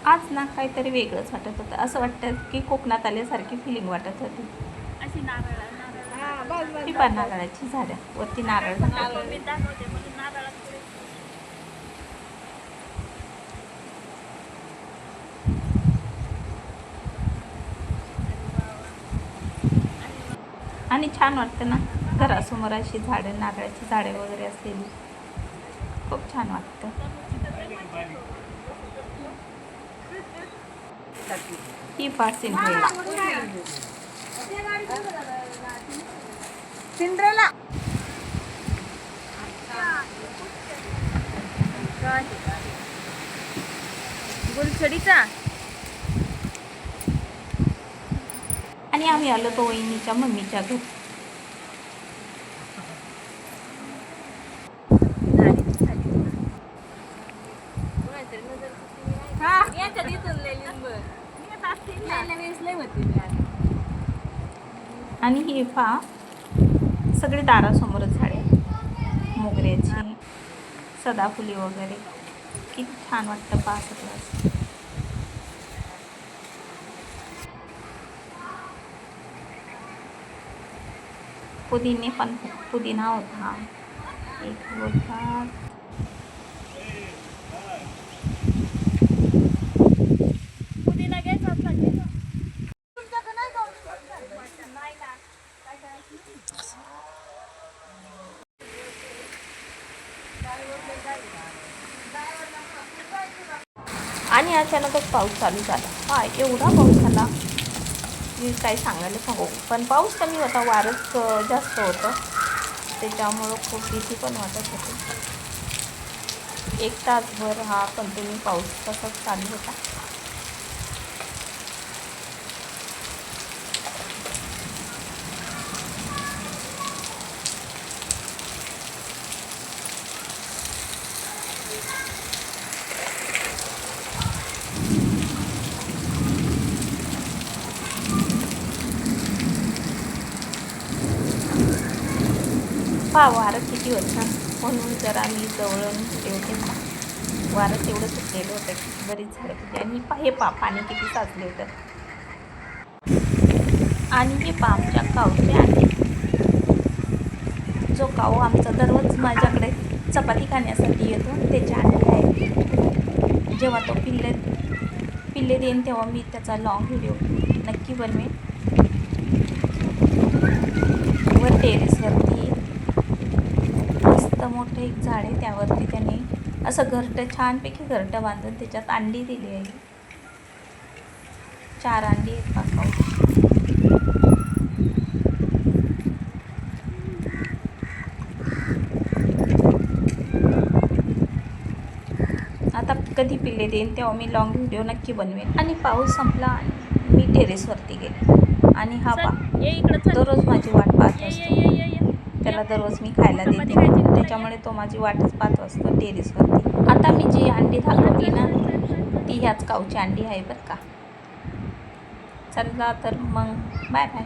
आज ना काहीतरी वेगळंच वाटत होतं. असं वाटतं की कोकणात आल्यासारखी फिलिंग वाटत होती. अशी ही पण नारळाची झाडं, वरती नारळ दाखवतो. आणि छान वाटतं ना घरासमोर अशी झाडं, नारळाची झाडे वगैरे असलेली. खूप छान वाटतं. ही सिंड्रेला. सिंड्रेला गुलछडीचा. आणि आम्ही आलो तो वहिनीच्या मम्मीच्या घरी. आणि ही सगळी दारासमोरच झाडे, मोगऱ्याची, सदाफुली वगैरे. किती छान वाटतं सगळं. पुदिना होता एक होता. पुदिना घ्यायचा आणि अचानकच पाऊस चालू झाला. एवढा पाऊस झाला की काही सांगायला सांगू. पण पाऊस कमी होता, वारंच जास्त होतं. त्याच्यामुळं खूप भीती पण वाटत होती. 1 तासभर हा कंटिन्यू पाऊस तसाच चालू होता. वारं किती होतं म्हणून जरा मी जवळून ठेवते ना. वारं तेवढं सुटलेलं होतं की बरीच झाडं होती. आणि हे पाणी किती साचले होतं. आणि हे आमच्या कावचे अंडे. जो काऊ आमचा दररोज माझ्याकडे चपाती खाण्यासाठी येतो त्याचे अंडे आहेत. जेव्हा तो पिल्ले देईन तेव्हा मी त्याचा लॉंग व्हिडिओ नक्की बनवेन. वर टेरेसवरती मस्त मोठं एक झाड आहे, त्यावरती त्याने असं घरटं, छानपैकी घरटं बांधून त्याच्यात अंडी दिली आहे. 4 अंडी आहेत पाकावर. आता कधी पिल्ले देईन तेव्हा मी लॉंग व्हिडिओ नक्की बनवेन. आणि पाऊस संपला आणि मी टेरेसवरती गेले. आणि हा दररोज माझी वाट पाहत असतो. त्याला दररोज मी खायला देते, त्याच्यामुळे तो माझी वाटच पाहत असतो टेरेसवरती. आता मी जी अंडी दाखवली ना ती ह्याच काऊची अंडी आहे बरं का. चला तर मग बाय बाय.